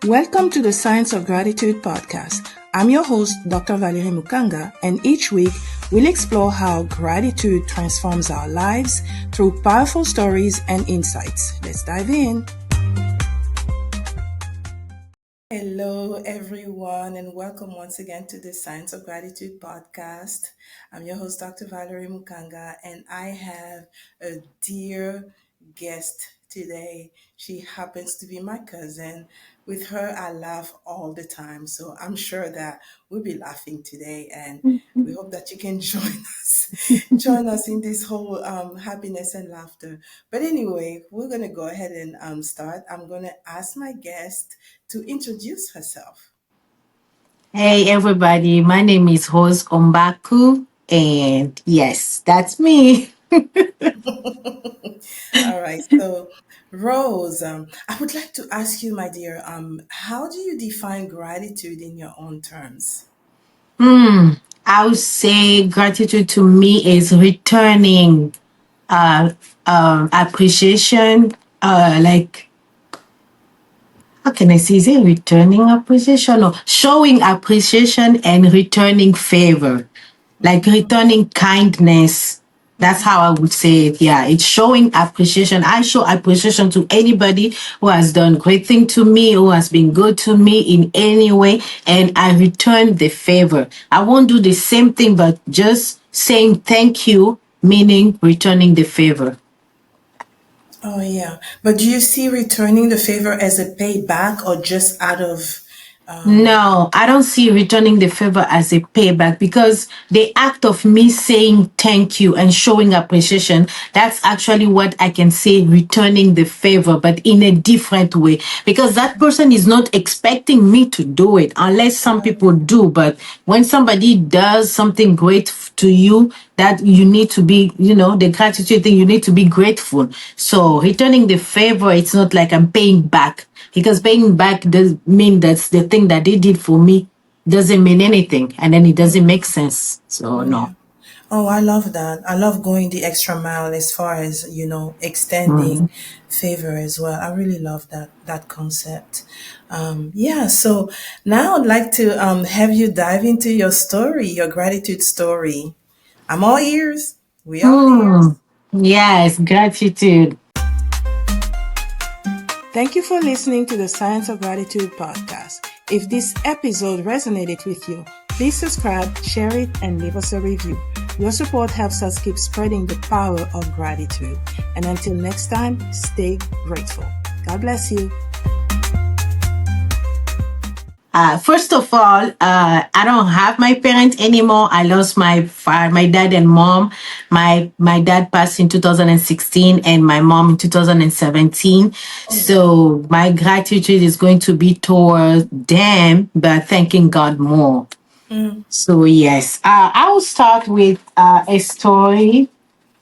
Welcome to the Science of Gratitude podcast. I'm your host, Dr. Valerie Mukanga, and each week we'll explore how gratitude transforms our lives through powerful stories and insights. Let's dive in. Hello, everyone, and welcome once again to the Science of Gratitude podcast. I'm your host, Dr. Valerie Mukanga, and I have a dear guest today. She happens to be my cousin. With her, I laugh all the time, so I'm sure that we'll be laughing today, and we hope that you can join us in this whole happiness and laughter. But anyway, we're gonna go ahead and start. I'm gonna ask my guest to introduce herself. Hey everybody, my name is host Ombaku, and yes, that's me. All right. So, Rose, I would like to ask you, my dear, how do you define gratitude in your own terms? I would say gratitude to me is returning uh, appreciation, like how can I say, is it returning appreciation or showing appreciation and returning favor? Like returning kindness. That's how I would say it. Yeah, it's showing appreciation. I show appreciation to anybody who has done great thing to me, who has been good to me in any way, and I return the favor. I won't do the same thing, but just saying thank you, meaning returning the favor. Oh, yeah. But do you see returning the favor as a payback or just out of, um, No, I don't see returning the favor as a payback because the act of me saying thank you and showing appreciation, that's actually what I can say returning the favor, but in a different way because that person is not expecting me to do it unless some people do. But when somebody does something great to you, that you need to be, the gratitude thing, you need to be grateful. So returning the favor, it's not like I'm paying back because paying back does mean that's the thing that they did for me doesn't mean anything and then it doesn't make sense. So yeah. no. Oh, I love that. I love going the extra mile as far as, extending favor as well. I really love that concept. Yeah, so now I'd like to have you dive into your story, your gratitude story. I'm all ears. We all ears. Hmm. Yes, gratitude. Thank you for listening to the Science of Gratitude podcast. If this episode resonated with you, please subscribe, share it, and leave us a review. Your support helps us keep spreading the power of gratitude. And until next time, stay grateful. God bless you. First of all, I don't have my parents anymore. I lost my dad and mom. My dad passed in 2016 and my mom in 2017. So my gratitude is going to be toward them, but thanking God more. So yes, I will start with a story.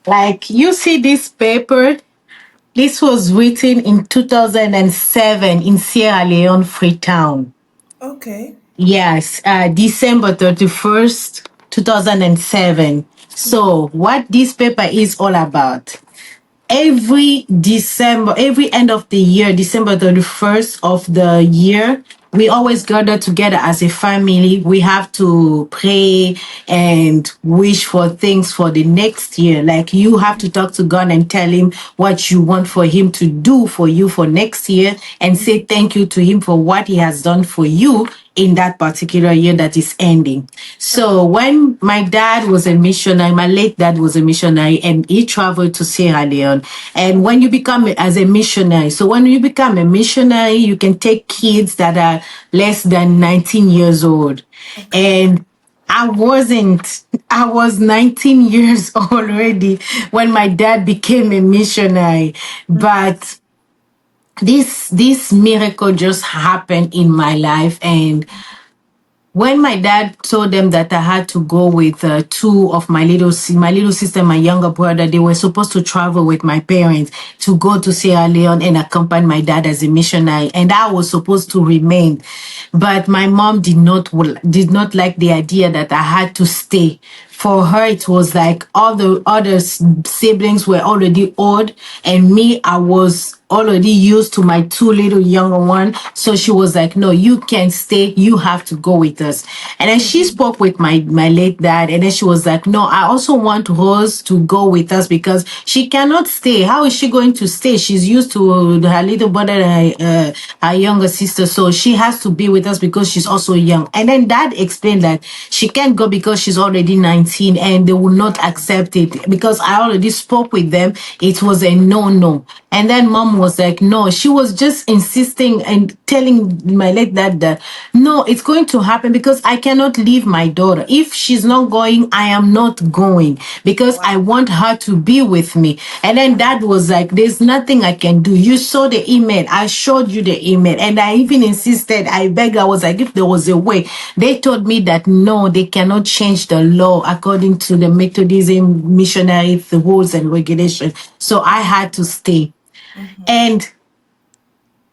Like you see this paper, this was written in 2007 in Sierra Leone, Freetown. Okay. Yes, December 31st, 2007. So, what this paper is all about? Every end of the year, December 31st of the year, we always gather together as a family. We have to pray and wish for things for the next year. Like you have to talk to God and tell him what you want for him to do for you for next year and say thank you to him for what he has done for you in that particular year that is ending. So when my dad was a missionary, my late dad was a missionary and he traveled to Sierra Leone. And when you become as a missionary, so when you become a missionary, you can take kids that are less than 19 years old. Okay. And I wasn't. I was 19 years already when my dad became a missionary. But this miracle just happened in my life, and when my dad told them that I had to go with two of my little sister, my younger brother, they were supposed to travel with my parents to go to Sierra Leone and accompany my dad as a missionary, and I was supposed to remain. But my mom did not like the idea that I had to stay. For her, it was like all the other siblings were already old, and me, I was already used to my two little younger one. So she was like, no, you can't stay. You have to go with us. And then she spoke with my late dad. And then she was like, no, I also want Rose to go with us because she cannot stay. How is she going to stay? She's used to her little brother and her younger sister. So she has to be with us because she's also young. And then dad explained that she can't go because she's already 19 and they will not accept it because I already spoke with them. It was a no. And then mom was like, no, she was just insisting and telling my late dad that no, it's going to happen because I cannot leave my daughter. If she's not going, I am not going because I Wow. want her to be with me. And then dad was like, there's nothing I can do. You saw the email. I showed you the email. And I even insisted, I begged, I was like, if there was a way. They told me that no, they cannot change the law according to the Methodism missionary rules and regulations. So I had to stay. And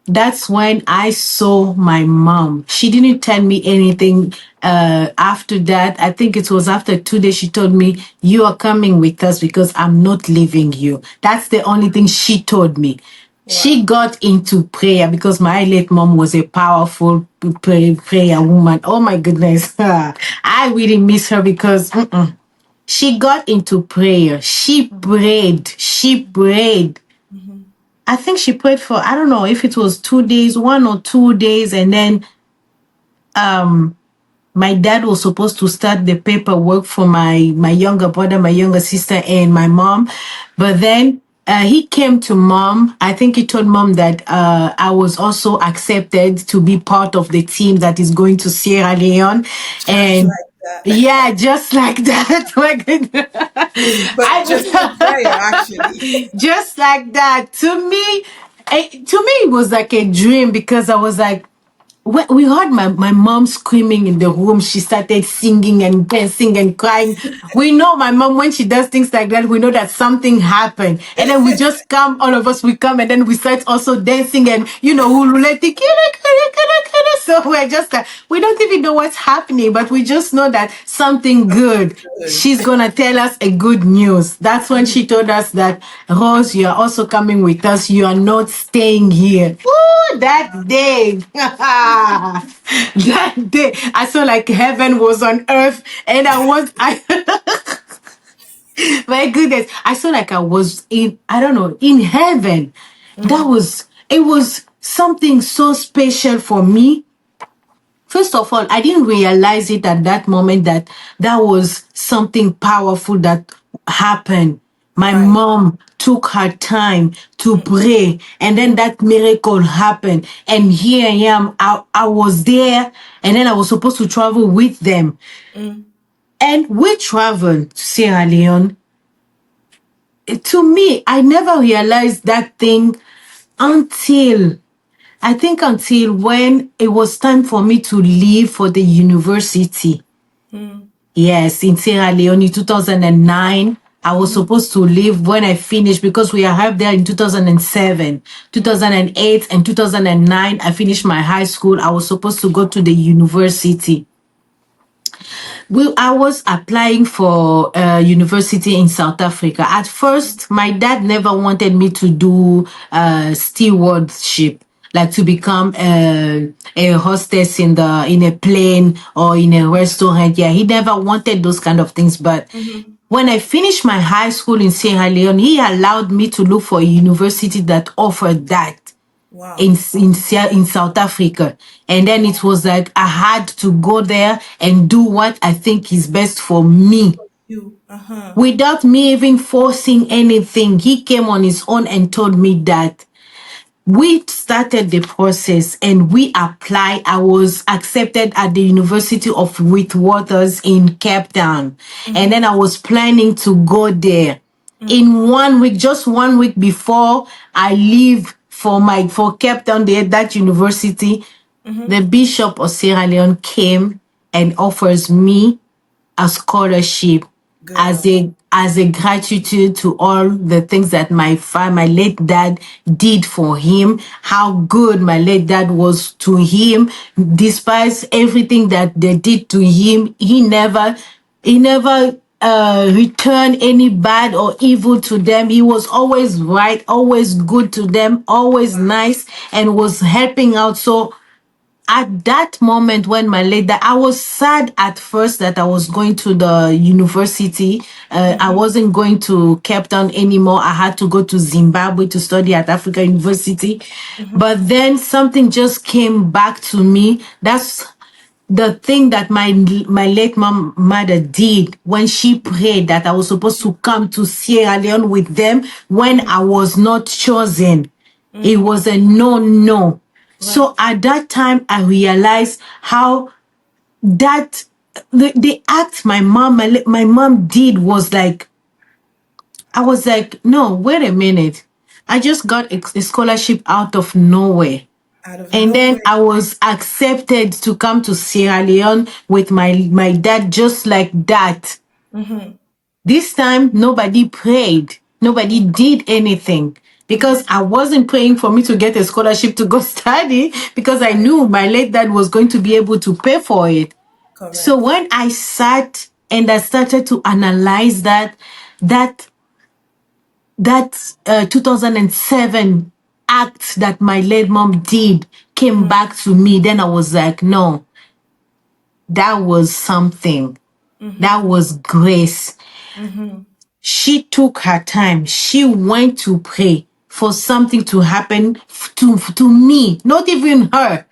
that's when I saw my mom. She didn't tell me anything after that. I think it was after 2 days she told me, you are coming with us because I'm not leaving you. That's the only thing she told me. She Wow. got into prayer because my late mom was a powerful prayer woman. Oh my goodness. I really miss her because she got into prayer. She prayed. She prayed. I think she prayed for, I don't know if it was 2 days, 1 or 2 days, and then my dad was supposed to start the paperwork for my younger brother, my younger sister, and my mom. But then he came to mom. I think he told mom that I was also accepted to be part of the team that is going to Sierra Leone. Just And like that. yeah, just like that. My goodness. But just through prayer, actually. Just like that. To me, it was like a dream because I was like, when we heard my mom screaming in the room. She started singing and dancing and crying. We know my mom, when she does things like that, we know that something happened. And then we just come, all of us, we come and then we start also dancing and, ululating. So we're just like, we don't even know what's happening, but we just know that something Something good. good. She's gonna tell us a good news. That's when she told us that, Rose, you are also coming with us. You are not staying here. Ooh, that day. That day. I saw like heaven was on earth and my goodness. I saw like I was in, I don't know, in heaven. It was something so special for me. First of all, I didn't realize it at that moment that that was something powerful that happened. My Right. mom took her time to pray, and then that miracle happened. And here I am. I was there, and then I was supposed to travel with them. And we traveled to Sierra Leone. To me, I never realized that thing until until when it was time for me to leave for the university. Yes, in Sierra Leone in 2009. I was supposed to leave when I finished because we arrived there in 2007, 2008, and 2009. I finished my high school. I was supposed to go to the university. I was applying for university in South Africa. At first, my dad never wanted me to do stewardship, like to become a hostess in a plane or in a restaurant. Yeah, he never wanted those kind of things. But when I finished my high school in Sierra Leone, he allowed me to look for a university that offered that Wow. in South Africa. And then it was like I had to go there and do what I think is best for me You. Uh-huh. without me even forcing anything. He came on his own and told me that we started the process and we applied. I was accepted at the University of Witwatersrand in Cape Town. And then I was planning to go there in 1 week, just 1 week before I leave for Cape Town, there, that university. The Bishop of Sierra Leone came and offers me a scholarship Girl. as a gratitude to all the things that my late dad did for him, how good my late dad was to him. Despite everything that they did to him, he never return any bad or evil to them. He was always right, always good to them, always nice, and was helping out. So at that moment when my late dad, I was sad at first that I was going to the university. I wasn't going to Cape Town anymore. I had to go to Zimbabwe to study at Africa University. Mm-hmm. But then something just came back to me. That's the thing that my late mother did when she prayed that I was supposed to come to Sierra Leone with them when I was not chosen. It Mm-hmm. was a no. So Right. at that time, I realized how that the act my mom did was like, I was like, no, wait a minute. I just got a scholarship out of nowhere. Out of And then nowhere. I was accepted to come to Sierra Leone with my dad just like that. Mm-hmm. This time, nobody prayed. Nobody did anything because Right. I wasn't praying for me to get a scholarship to go study because I Right. knew my late dad was going to be able to pay for it. So Correct. when I sat and I started to analyze that that 2007 act that my late mom did came Mm-hmm. back to me, then I was like, no, that was something. That Mm-hmm. was grace. Mm-hmm. She took her time. She went to pray for something to happen to me, not even her,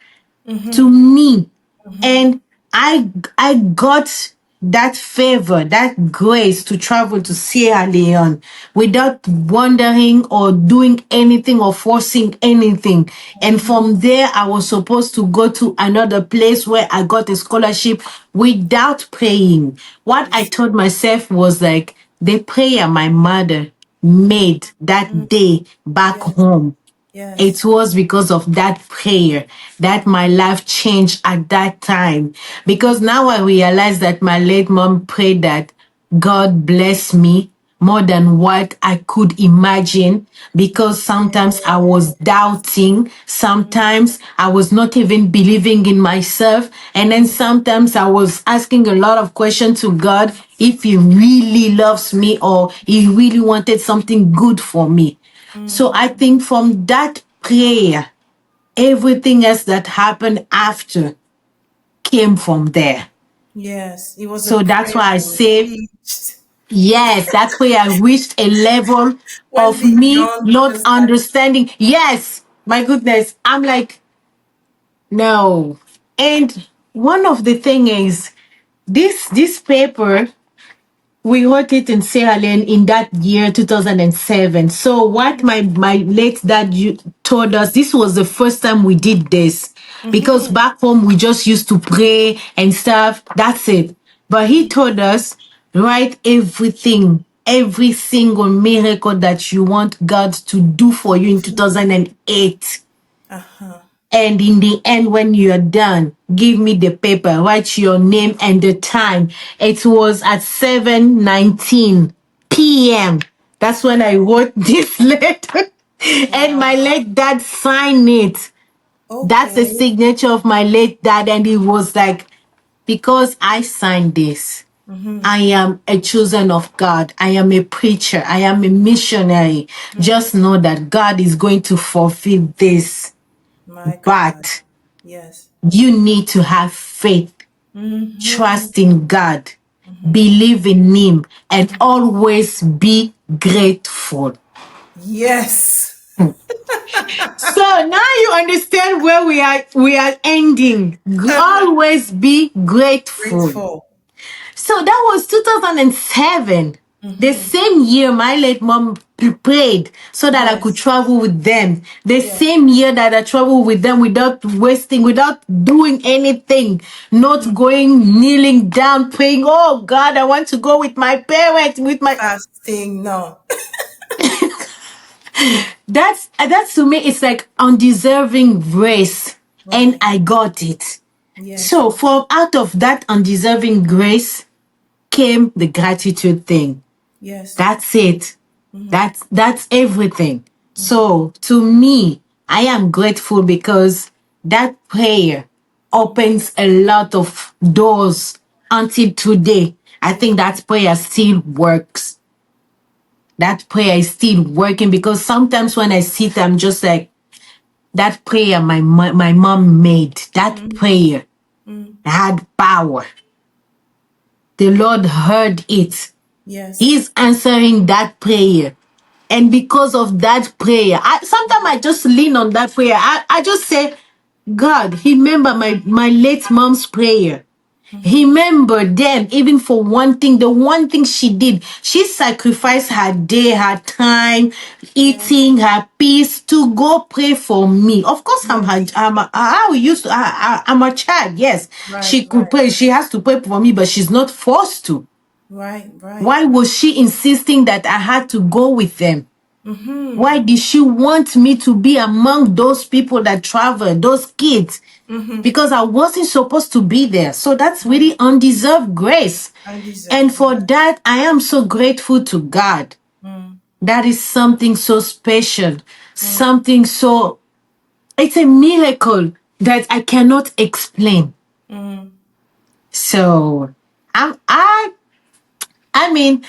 to Mm-hmm. me. Mm-hmm. And I got that favor, that grace to travel to Sierra Leone without wondering or doing anything or forcing anything. And Mm-hmm. from there, I was supposed to go to another place where I got a scholarship without praying. What I told Exactly. myself was like, the prayer my mother made that Mm. day back Yes. home, Yes. it was because of that prayer that my life changed at that time. Because now I realize that my late mom prayed that God bless me more than what I could imagine. Because sometimes I was doubting, sometimes I was not even believing in myself, and then sometimes I was asking a lot of questions to God if He really loves me or He really wanted something good for me. So I Mm-hmm. think from that prayer, everything else that happened after came from there. Yes. It was a So that's prayer why I that was say, preached. yes, that's where I reached a level Went of me beyond not just that. understanding. Yes, my goodness. I'm like, no. And one of the thing is this paper, we wrote it in Sierra Leone in that year 2007. So what my late dad told us, this was the first time we did this, because Mm-hmm. back home we just used to pray and stuff, that's it. But he told us, write everything, every single miracle that you want God to do for you in 2008. Uh-huh. And in the end, when you're done, give me the paper, write your name and the time. It was at 7:19 p.m. That's when I wrote this letter. And my Wow. late dad signed it. That's the Okay. signature of my late dad. And he was like, because I signed this, Mm-hmm. I am a chosen of God. I am a preacher. I am a missionary. Mm-hmm. Just know that God is going to fulfill this. My God. But Yes. you need to have faith, Mm-hmm. trust in God, Mm-hmm. believe in Him, and always be grateful. Yes. So now you understand where we are ending. Always be grateful. Grateful. So that was 2007. The Mm-hmm. same year my late mom prayed so that I could Yes. travel with them. The Yes. same year that I traveled with them without wasting, without doing anything, not going, kneeling down, praying, oh God, I want to go with my parents, with my, Fasting. No. that's to me, it's like undeserving grace. And Right. I got it. Yes. So from out of that undeserving grace came the gratitude thing. Yes. That's it. Mm-hmm. That's everything. Mm-hmm. So to me, I am grateful because that prayer opens a lot of doors until today. I think that prayer still works. That prayer is still working because sometimes when I sit, I'm just like, that prayer my mom made, that Mm-hmm. prayer Mm. had power. The Lord heard it. Yes. He's answering that prayer. And because of that prayer, sometimes I just lean on that prayer. I just say, God, remember my late mom's prayer. Mm-hmm. Remember them, even for one thing, the one thing she did. She sacrificed her day, her time, Yes. eating, her peace to go pray for me. Of course, Yes. I'm a child. Yes, Right. she could Right. pray. She has to pray for me, but she's not forced to. Right. Right. Why was she insisting that I had to go with them? Mm-hmm. Why did she want me to be among those people that travel, those kids? Mm-hmm. Because I wasn't supposed to be there. So that's Right. really undeserved grace. Undeserved. And for that, I am so grateful to God. Mm. That is something so special, Mm. something so, it's a miracle that I cannot explain. Mm. So, I'm, I, I mean,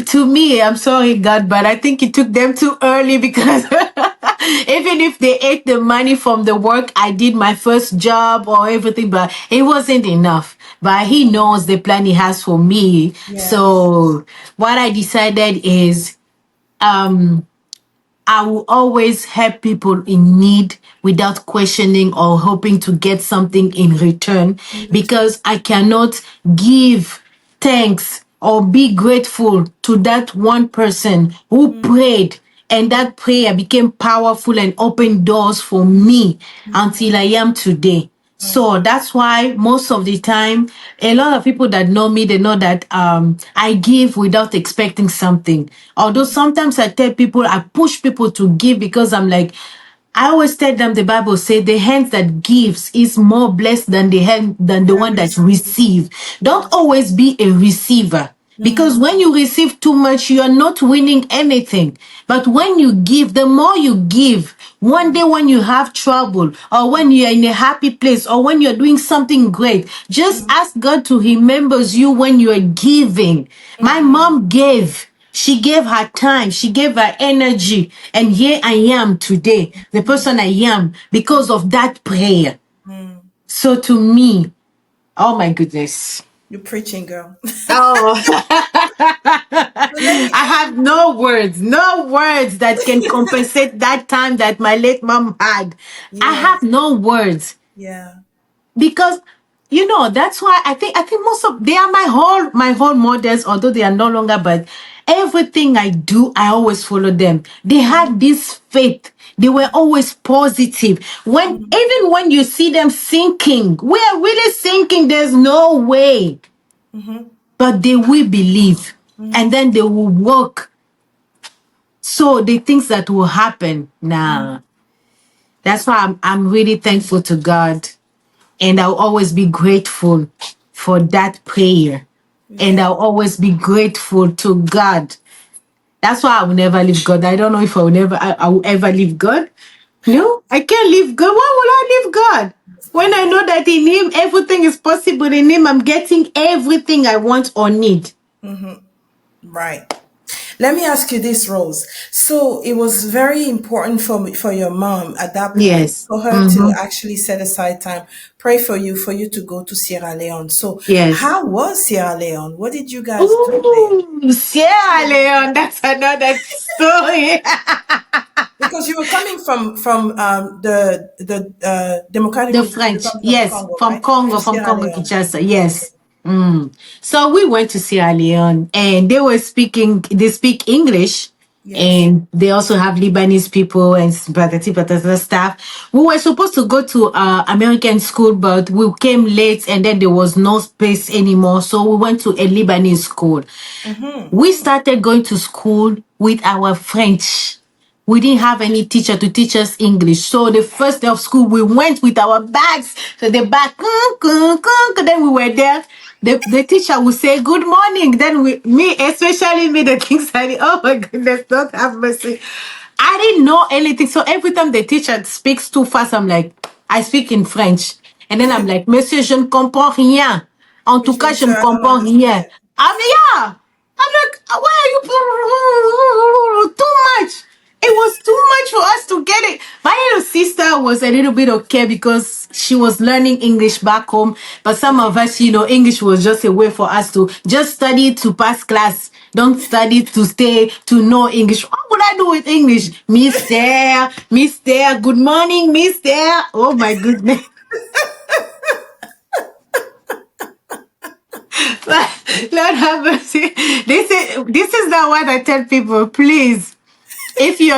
to me, I'm sorry, God, but I think it took them too early because even if they ate the money from the work, I did my first job or everything, but it wasn't enough. But He knows the plan He has for me. Yes. So what I decided is, um, I will always help people in need without questioning or hoping to get something in return In return. because I cannot give thanks or be grateful to that one person who Mm. prayed and that prayer became powerful and opened doors for me Mm-hmm. until I am today. So that's why most of the time, a lot of people that know me, they know that I give without expecting something. Although Mm-hmm. sometimes I tell people, I push people to give because I'm like, I always tell them the Bible says the hand that gives is more blessed than the hand than the That one that receive. receive. Don't Yes. always be a receiver. Because Mm. when you receive too much, you are not winning anything. But when you give, the more you give, one day when you have trouble, or when you are in a happy place, or when you're doing something great, just Mm. ask God to remembers you when you are giving. My Mm-hmm. mom gave. She gave her time, she gave her energy, and here I am today, the person I am, because of that prayer. Mm. So to me, oh my goodness. You're preaching, girl. Oh, So let me I ask have you this. no words that can compensate that time that my late mom had. I have Yes. no words Yeah. because that's why I think most of they are my whole models, although they are no longer, but everything I do, I always follow them. They had this faith. They were always positive. Mm-hmm. Even when you see them sinking, we are really sinking. There's no way. Mm-hmm. But they will believe and then they will work. So the things that will happen Mm-hmm. now. That's why I'm really thankful to God. And I'll always be grateful for that prayer. And Yeah. I'll always be grateful to God. That's why I will never leave God. I don't know if I will ever leave God. No, I can't leave God. Why will I leave God? When I know that in Him everything is possible, in Him I'm getting everything I want or need. Right. Let me ask you this, Rose. So it was very important for your mom at that point Yes. for her to Mm-hmm. actually set aside time, pray for you to go to Sierra Leone. So Yes. how was Sierra Leone? What did you guys do there? Ooh, Sierra Leone. That's another story. Because you were coming from the Democratic The French, Republic of yes, Congo, from right? To Congo, from Sierra Congo Leone. Kinshasa, Okay. yes. So we went to Sierra Leone and they speak English, Yes. and they also have Lebanese people and patati patata stuff. We were supposed to go to American school, but we came late and then there was no space anymore. So we went to a Lebanese school. Mm-hmm. We started going to school with our French. We didn't have any teacher to teach us English. So the first day of school, we went with our bags. So the bag, then we were there. The teacher would say, good morning. Then especially me, the king said, oh my goodness, don't have mercy. I didn't know anything. So every time the teacher speaks too fast, I'm like, I speak in French. And then I'm like, Monsieur, je ne comprends rien. En tout Which cas, means je so me I don't comprends rien. understand. Yeah. I'm like, why are you too much? It was too much for us to get it. My little sister was a little bit okay because she was learning English back home. But some of Okay. us, English was just a way for us to just study to pass class. Don't study to stay to know English. What would I do with English? Mister, good morning, Mister. Oh my goodness. Lord have mercy. This is not what I tell people. Please, if you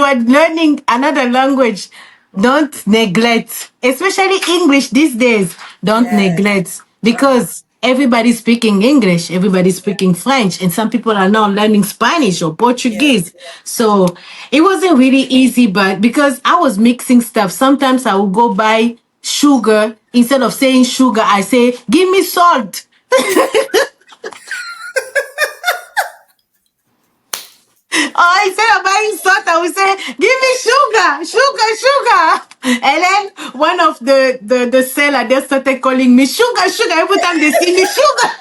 are learning another language, don't neglect, especially English these days. Don't Yes. neglect because everybody's speaking English, everybody's speaking French, and some people are now learning Spanish or Yes. Portuguese. So it wasn't really easy, but because I was mixing stuff, sometimes I would go buy sugar. Instead of saying sugar, I say, give me salt. Or instead of buying salt, I would say, give me sugar. And then one of the seller, they started calling me sugar. Every time they see me, sugar.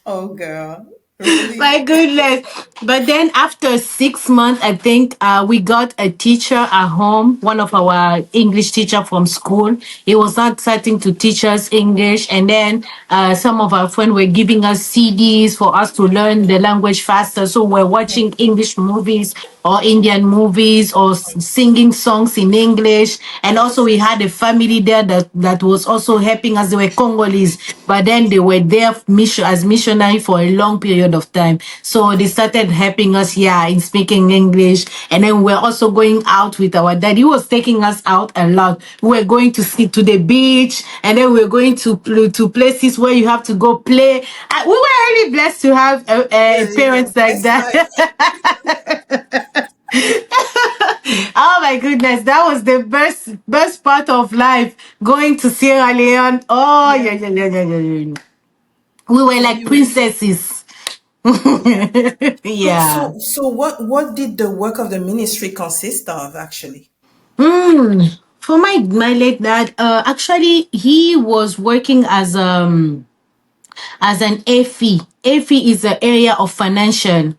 Oh, girl. Really? My goodness. But then after 6 months, I think we got a teacher at home, one of our English teacher from school. He was not starting to teach us English. And then some of our friends were giving us CDs for us to learn the language faster. So we're watching English movies or Indian movies or singing songs in English. And also we had a family there that was also helping us. They were Congolese, but then they were there as missionary for a long period of time. So they started helping us, yeah, in speaking English. And then we're also going out with our dad. He was taking us out a lot. We were going to see to the beach, and then we were going to places where you have to go play. We were really blessed to have Yeah, yeah. parents like That's that. life. Oh my goodness, that was the best part of life. Going to Sierra Leone. Oh Yeah. yeah, yeah, yeah, yeah, yeah, yeah. We were So like you princesses. okay. So Yeah. so so what did the work of the ministry consist of actually? For my late dad, actually he was working as an AFI. AFI is the area of financial.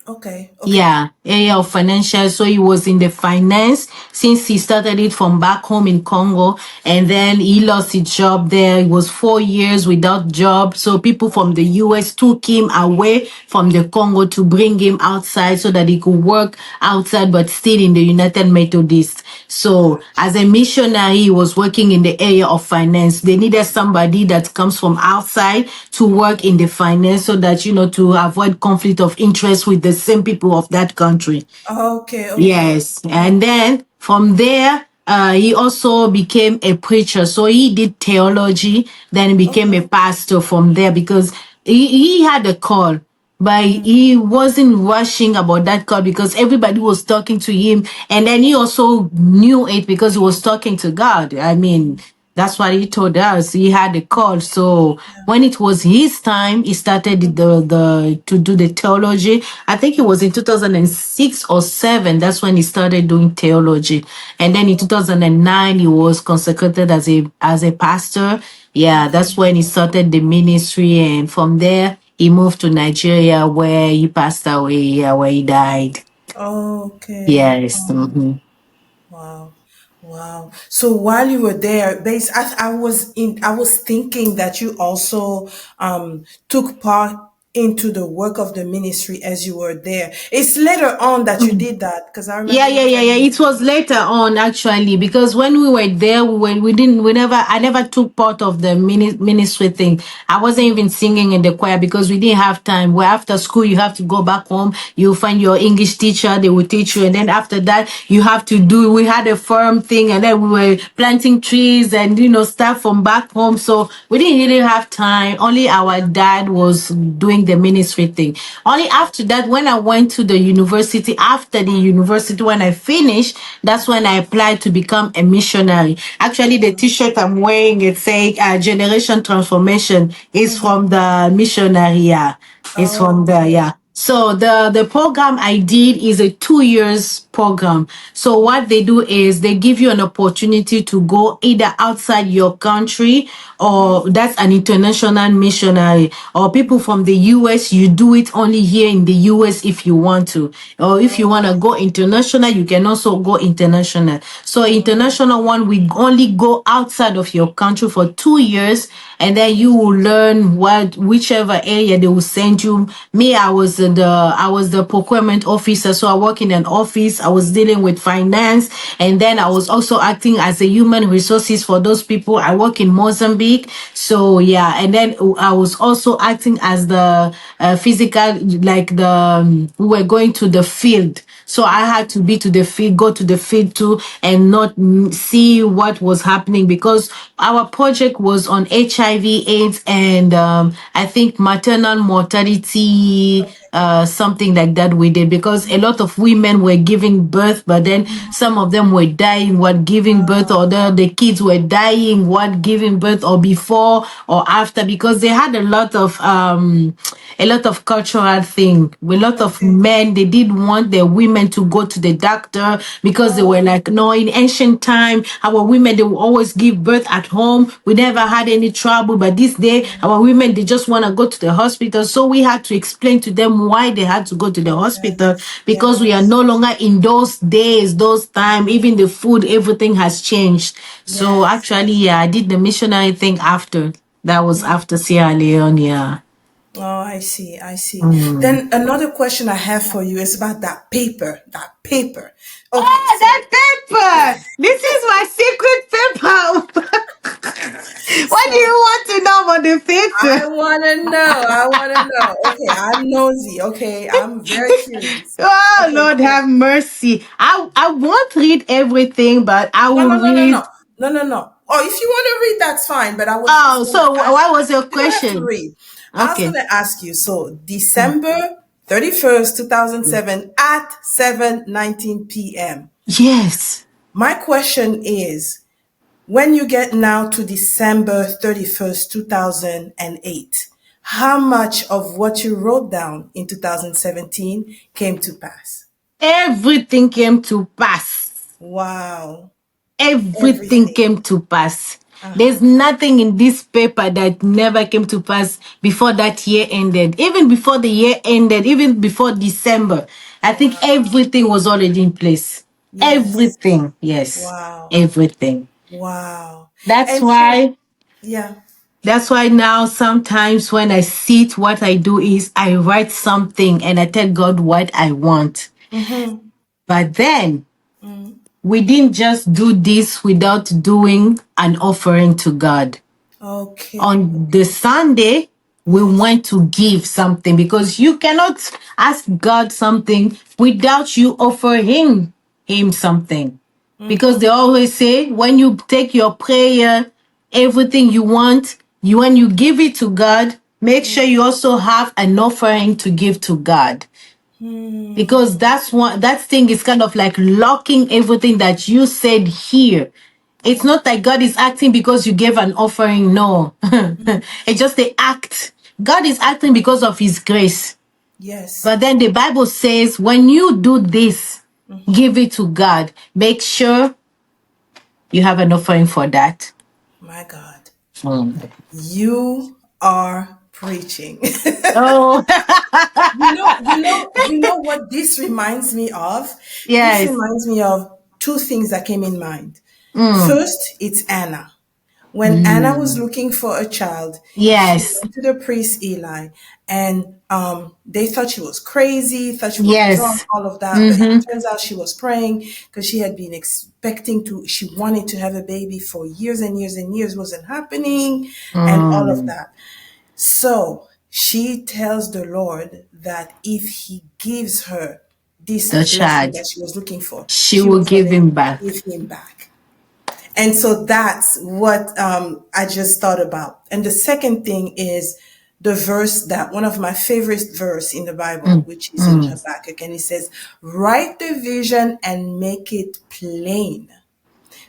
Okay. Okay. Yeah, area of financial. So he was in the finance since he started it from back home in Congo, and then he lost his job there. He was 4 years without job. So people from the US took him away from the Congo to bring him outside so that he could work outside but still in the United Methodist. So as a missionary, he was working in the area of finance. They needed somebody that comes from outside to work in the finance so that, to avoid conflict of interest with the same people of that country. Okay. Okay. Yes. And then from there, he also became a preacher. So he did theology, then became a Okay. pastor from there because he had a call, but he wasn't rushing about that call because everybody was talking to him. And then he also knew it because he was talking to God. I mean, that's what he told us. He had a call. So when it was his time, he started the to do the theology. I think it was in 2006 or 7. That's when he started doing theology. And then in Oh, 2009, he was consecrated as a pastor. Yeah, that's okay. when he started the ministry. And from there, he moved to Nigeria where he passed away, yeah, where he died. Okay. Yes. Mhm. Wow. Wow. So while you were there, I was thinking that you also took part into the work of the ministry as you were there. It's later on that you did that because I Yeah, remember yeah, you yeah, yeah. telling me. It was later on actually because when we were there, I never took part of the ministry thing. I wasn't even singing in the choir because we didn't have time. Where after school you have to go back home, you find your English teacher, they will teach you, and then after that you have to do. We had a firm thing, and then we were planting trees and stuff from back home, so we didn't really have time. Only our dad was doing the ministry thing. Only after that, when I went to the university, after the university, when I finished, that's when I applied to become a missionary. Actually, the t-shirt I'm wearing, it saying Generation Transformation is from the missionary. Yeah. It's from Oh, the, okay. yeah. So the program I did is a 2 years program. So what they do is they give you an opportunity to go either outside your country, or that's an international missionary, or people from the US, you do it only here in the US if you want to. Or if you want to go international, you can also go international. So international one, we only go outside of your country for 2 years, and then you will learn whichever area they will send you. Me, I was the procurement officer, so I work in an office. I was dealing with finance, and then I was also acting as a human resources for those people. I work in Mozambique, so yeah, and then I was also acting as the physical, like we were going to the field. So I had to be to the field, go to the field too, and not see what was happening, because our project was on HIV/AIDS, and I think maternal mortality, something like that we did, because a lot of women were giving birth, but then some of them were dying what giving birth, or the kids were dying what giving birth, or before or after, because they had a lot of cultural thing. A lot of Okay. men, they did want their women to go to the doctor, because they were like, no, in ancient time, our women, they will always give birth at home. We never had any trouble. But this day, our women, they just want to go to the hospital. So we had to explain to them why they had to go to the Okay. hospital, because we are Yes. no longer in those days, those time. Even the food, everything has changed. So Yes. actually, yeah, I did the missionary thing after. That was after Sierra Leone, yeah. Oh, I see. I see. Mm. Then another question I have for you is about that paper. That paper. Okay. Oh, So, that paper! This is my secret paper. What do so you want to know about the I paper? want to know. I want to know. Okay. I'm nosy. Okay. I'm very curious. Oh, Okay. Lord So, have mercy. I won't read everything, but I no, will no, no, no, no. read. No, no, no. Oh, if you want to read, that's fine. But I was Oh, just going so to ask. what was your You don't have to question? read. I was going Okay. to ask you. So, December 31st, 2007 at 7:19 p.m. Yes. My question is, when you get now to December 31st, 2008, how much of what you wrote down in 2017 came to pass? Everything came to pass. Wow. Everything Everything. came to pass. There's Uh-huh. nothing in this paper that never came to pass before that year ended. Even before the year ended, even before December, I think Wow. everything was already in place. Yes. Everything, yes, Wow. everything. Wow. That's And so, why. yeah. That's why now sometimes when I sit, what I do is I write something and I tell God what I want. Mm-hmm. But then we didn't just do this without doing an offering to God. Okay. On the Okay. Sunday, we Yes. want to give something, because you cannot ask God something without you offering him something. Because they always say, when you take your prayer, everything you want, when you give it to God, make sure you also have an offering to give to God, because that thing is kind of like locking everything that you said here. It's not like God is acting because you gave an offering. No. It's just the act. God is acting because of his grace. Yes. But then the Bible says, when you do this, give it to God. Make sure you have an offering for that. My God. Mm. You are preaching. Oh, You know what this reminds me of? This yes. reminds me of two things that came in mind. Mm. First, it's Anna. When Anna was Mm. looking for a child, she Yes. went to the priest Eli, and they thought she was crazy, thought she was drunk, Yes. all of that. But it Mm-hmm. turns out she was praying because she had been expecting to, she wanted to have a baby for years and years and years, wasn't happening, and all of Mm. that. So she tells the Lord that if he gives her this The blessing child. that she was looking for, She she will was going give to him back. give him back. And so that's what I just thought about. And the second thing is the verse, that one of my favorite verse in the Bible, Mm. which is in Mm. Habakkuk, and it says, "Write the vision and make it plain,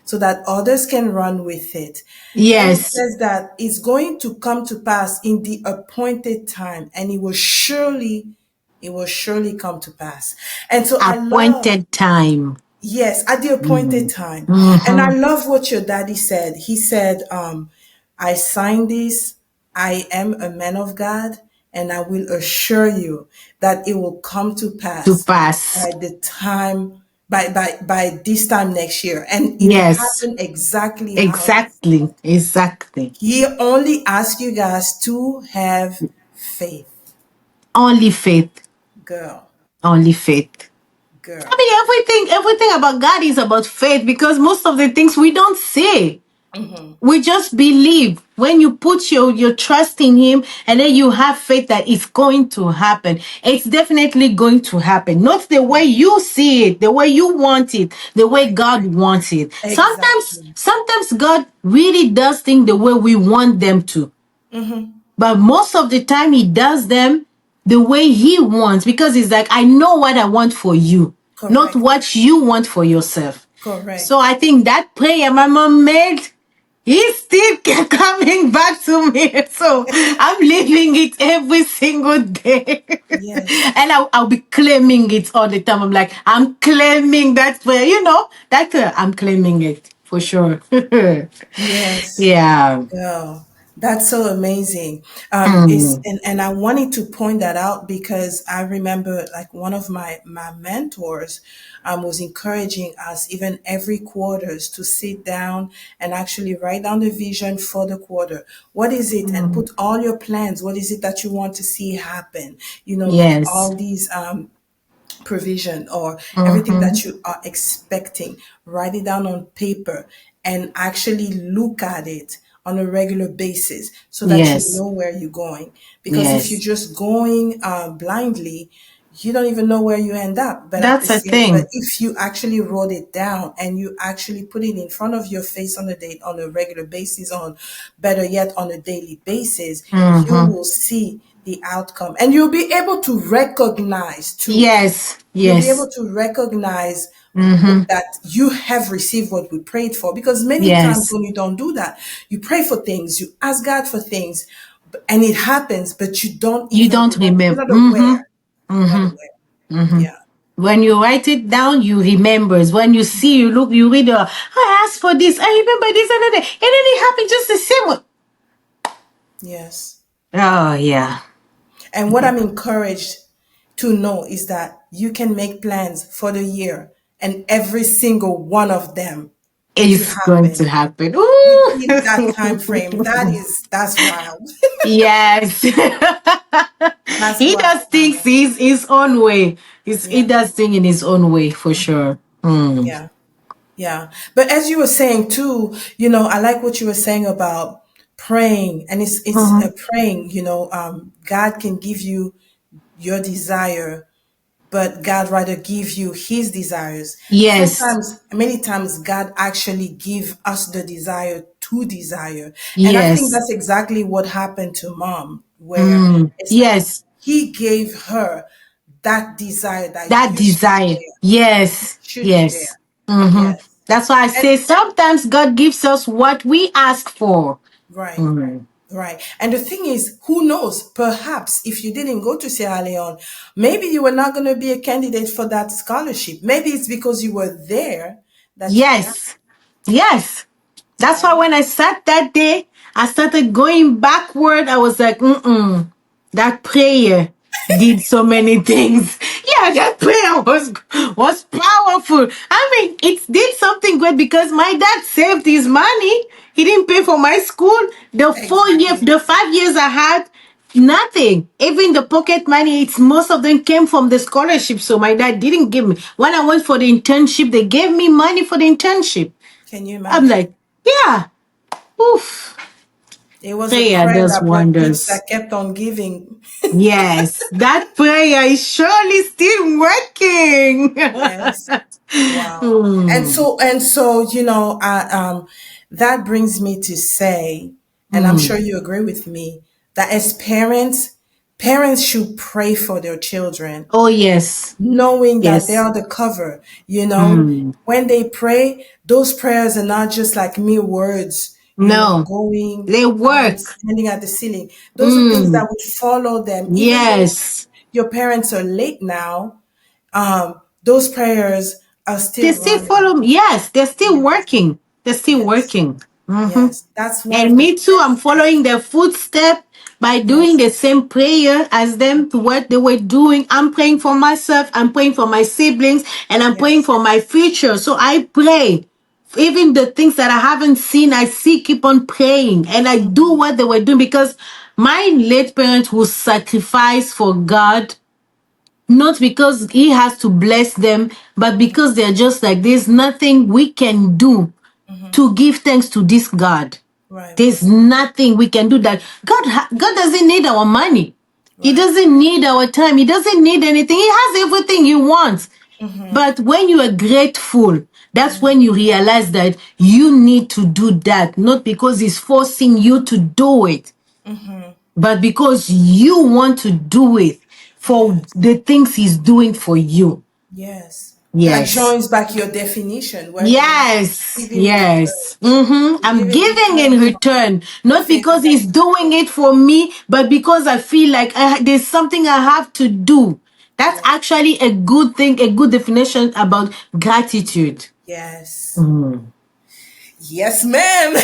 so that others can run with it." And it Yes. says that it's going to come to pass in the appointed time, and it will surely It will surely come to pass. And so I love, Appointed time. yes, at the appointed Mm. time. And I Mm-hmm. love what your daddy said. He said, I signed this. I am a man of God, and I will assure you that it will come to To pass pass. by the time by this time next year. And it Yes. happened exactly how he said. Exactly. Exactly. He only asked you guys to have faith. Only faith. Girl, Only faith. I girl. mean, everything about God is about faith because most of the things we don't see. We just believe when you put your trust in him and then you have faith that it's going to happen. It's definitely going to happen. Not the way you see it, the way you want it, the way God wants it. Exactly. Sometimes God really does things the way we want them to. But most of the time he does them the way he wants because he's like, I know what I want for you, not Correct. what you want for yourself. So Correct. I think that prayer my mom made, he still kept coming back to me. So I'm living it every single day. Yes. And I'll be claiming it all the time. I'm like, I'm claiming that prayer, that I'm claiming it for sure. Yes. Yeah. Girl, that's so amazing. It's Mm. and I wanted to point that out because I remember like one of my mentors was encouraging us even every quarters to sit down and actually write down the vision for the quarter. What is it? And Mm. put all your plans. What is it that you want to see happen? With Yes. all these provision or everything Mm-hmm. that you are expecting, write it down on paper and actually look at it on a regular basis so that you Yes. know where you're going. Because if you're Yes. just going blindly, you don't even know where you end up. But at the That's a same, but thing. if you actually wrote it down and you actually put it in front of your face on a date on a regular basis, on better yet on a daily basis, you Mm-hmm. will see the outcome and you'll be able to recognize too. Yes. You'll be Yes. able to recognize Mm-hmm. that you have received what we prayed for. Because many times Yes. when you don't do that, you pray for things, you ask God for things, and it happens, but you don't You even don't remember. You're remember. not Mm-hmm. aware. You're not Mm-hmm. aware. Mm-hmm. Yeah. When you write it down, you remember. When you see, you look, you read, I asked for this, I remember this and that. And then it happened just the same way. Yes. Oh, yeah. And what I'm encouraged to know is that you can make plans for the year, and every single one of them to It's going to happen happen. within that time frame. Ooh. That's wild. Yes. That's He does things wild. his own way. He Yeah. does things in his own way for sure. Mm. Yeah. Yeah. But as you were saying too, I like what you were saying about praying, and it's Mhm. a praying, God can give you your desire, but God rather give you his desires. Yes. Sometimes, many times, God actually give us the desire to desire. And I think Yes. that's exactly what happened to mom, where Mm. it's like Yes. he gave her that desire that That desire. Yes. should be Yes. there. Hmm. Yes. That's why I And say sometimes God gives us what we ask for. right. Mm. Right. And the thing is, who knows? Perhaps if you didn't go to Sierra Leone, maybe you were not going to be a candidate for that scholarship. Maybe it's because you were there that you got, Yes. Yes. That's why right? when I sat that day, I started going backward. I was like, that prayer did so many things. Yeah, that prayer was powerful. I mean, it did something great because my dad saved his money. He didn't pay for my school. Exactly. The 5 years I had, nothing. Even the pocket money, it's most of them came from the scholarship. So my dad didn't give me. When I went for the internship, they gave me money for the internship. Can you I'm imagine? like, yeah, oof, It was a prayer prayer does that keeps wonders. that kept on giving. Yes, that prayer is surely still working. Yes. Wow. And Hmm. so that brings me to say, and I'm Hmm. sure you agree with me, that as parents should pray for their children, Oh, yes. knowing that they Yes. are the cover. Hmm. When they pray, those prayers are not just like mere words, No, going, they coming, work. standing at the ceiling. Those are things Hmm. that would follow them, even though Yes. your parents are late now, those prayers are They still still running. follow me. Yes, they're still Yes, working. They're still yes, working. yes. That's one And of the me too, I'm best following their footstep by doing Yes. the same prayer as them to what they were doing. I'm praying for myself, I'm praying for my siblings, and I'm praying Yes. for my future. So I pray. Even the things that I haven't seen, I see, keep on praying. And I do what they were doing because my late parents will sacrifice for God, not because He has to bless them, but because they're just like, there's nothing we can do to give thanks to this God. Right, There's right, nothing we can do that. God doesn't need our money. He right. doesn't need our time. He doesn't need anything. He has everything He wants. But when you are grateful, that's when you realize that you need to do that, not because He's forcing you to do it, but because you want to do it for Yes. the things He's doing for you. Yes. That Yes. joins back your definition where you want to Yes, give him return. yes. Give I'm him giving return in for return, the not things because that He's doing it for me, but because I feel like there's something I have to do. That's Yes. actually a good thing, a good definition about gratitude. Yes. Yes, ma'am.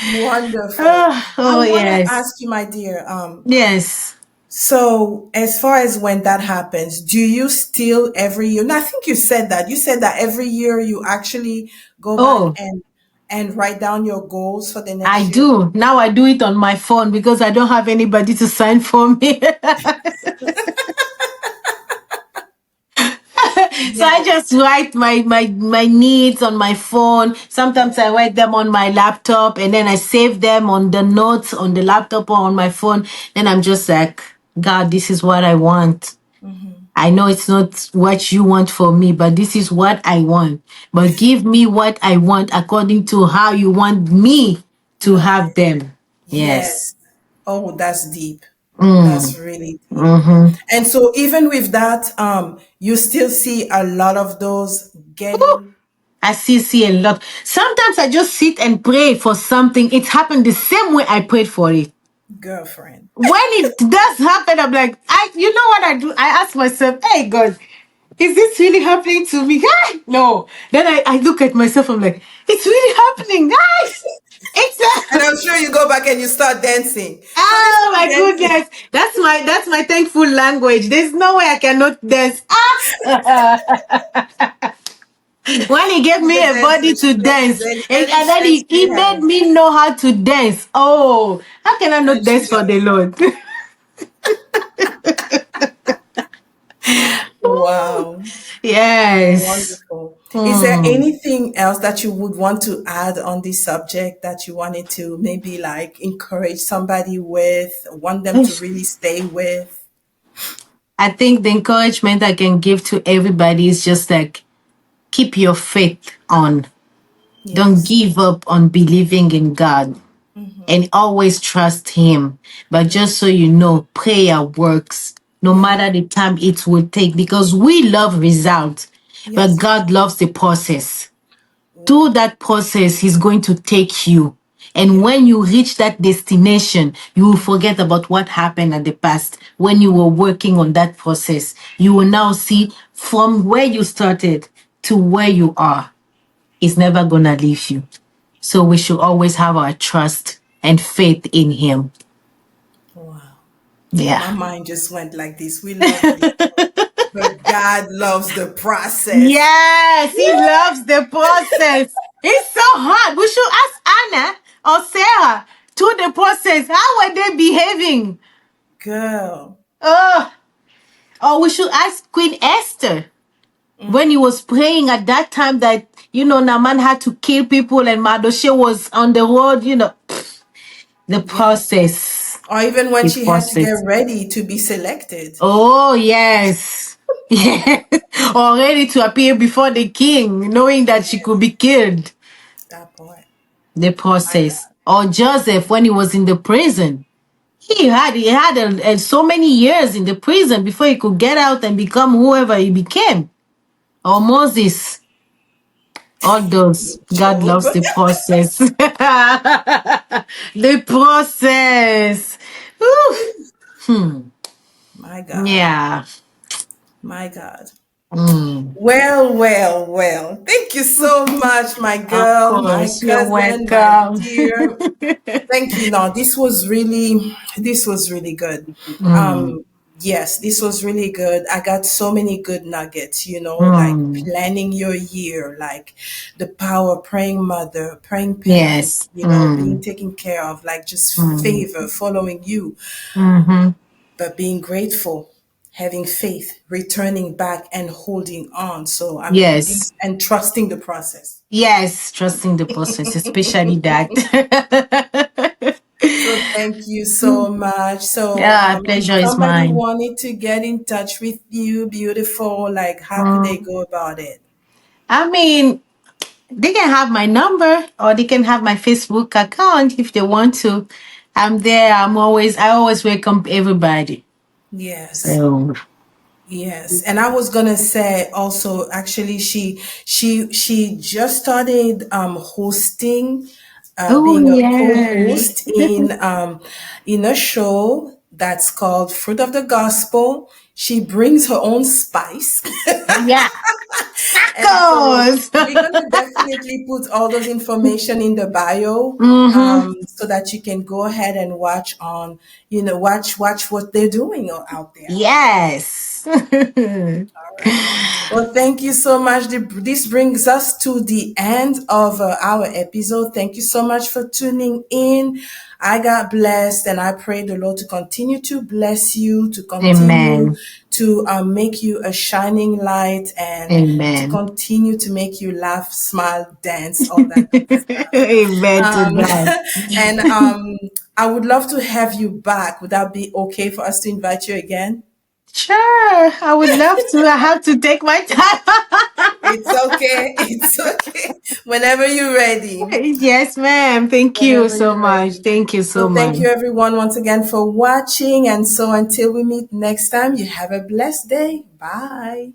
Wonderful. I Oh, want to yes. ask you, my dear, Yes. so as far as when that happens, do you still every year? And I think you said that. You said that every year you actually go back Oh, and write down your goals for the I next year. do. Now I do it on my phone because I don't have anybody to sign for me. So I Yes. just write my needs on my phone. Sometimes I write them on my laptop and then I save them on the notes on the laptop or on my phone. Then I'm just like, God, this is what I want. I know it's not what you want for me, but this is what I want. But give me what I want according to how you want me to Love have it. them. Yes. Yes. Oh, that's deep. That's Mm. really deep. Mm-hmm. And so even with that, you still see a lot of those getting I still see a lot. Sometimes I just sit and pray for something. It happened the same way I prayed for it. girlfriend. When it does happen, I'm like, you know what I do? I ask myself, hey God, is this really happening to me? Ah, no. Then I look at myself, I'm like, it's really happening, guys. It's And I'm sure you go back and you start dancing. Have you oh started my dancing? goodness. That's my thankful language. There's no way I cannot dance. When he gave She's me a a dancer. body to She dances dance, and then and he she made has. me know how to dance. Oh, how can I not And she dance for the does. Lord? Wow. Yes. Wonderful. Is there Hmm. anything else that you would want to add on this subject that you wanted to maybe like encourage somebody with, want them to really stay with? I think the encouragement I can give to everybody is just like keep your faith on. Don't Yes. give up on believing in God and always trust Him. But just so you know, prayer works no matter the time it will take because we love results, but Yes. God loves the process. Oh, Through that process, He's going to take you. And yeah. when you reach that destination, you will forget about what happened at the past. When you were working on that process, you will now see from where you started to where you are. It's never going to leave you. So we should always have our trust and faith in Him. Wow. Yeah. My mind just went like this. We love results, but God loves the process. Yes, He loves the process. It's so hard. We should ask Anna or Sarah to the process. How were they behaving? Girl. Oh, or we should ask Queen Esther when he was praying at that time that, Naaman had to kill people and Mardochai was on the road, the Yes. process. Or even when The she had to get process. ready to be selected. Oh, yes. Yeah. Or ready to appear before the king, knowing that she could be killed. That part. The My process. God. Or Joseph when he was in the prison. He had so many years in the prison before he could get out and become whoever he became. Or Moses. All those. God Job. loves the process. The process. Ooh. Hmm. My God. Yeah. My God. Mm. Well, well, well. Thank you so much, my Of girl, my course. You're cousin, my welcome. dear. Thank you. No, this was really good. Mm. Yes, this was really good. I got so many good nuggets, like Mm. planning your year, like the power of praying mother, praying parent, Yes. being Mm. taken care of, like just Mm. favor following you, Mm-hmm. but being grateful, having faith, returning back and holding on. So, I mean, Yes. and trusting the process. Yes. Trusting the process, especially that. So thank you so much. So Yeah, if pleasure is somebody mine. wanted to get in touch with you, beautiful, like how could they Mm. go about it? I mean, they can have my number or they can have my Facebook account if they want to. I'm there. I always welcome everybody. Yes. So, Yes. And I was gonna say also, actually, she just started hosting, oh being a yeah. co-host in a show that's called Fruit of the Gospel. She brings her own spice. Yeah. And so Tacos. we're gonna definitely put all those information in the bio, Mm-hmm. so that you can go ahead and watch on, watch what they're doing out there. Yes. All right. Well, thank you so much. This brings us to the end of our episode. Thank you so much for tuning in. I got blessed, and I pray the Lord to continue to bless you, to continue Amen. to make you a shining light, and to Amen. continue to make you laugh, smile, dance, all that good stuff. Amen to Um, that. and I would love to have you back. Would that be okay for us to invite you again? Sure. I would love to. I have to take my time. It's okay. It's okay. Whenever you're ready. Yes, ma'am. Thank you Whenever so you're much. ready. Thank you so So thank much. you everyone once again for watching. And so until we meet next time, you have a blessed day. Bye.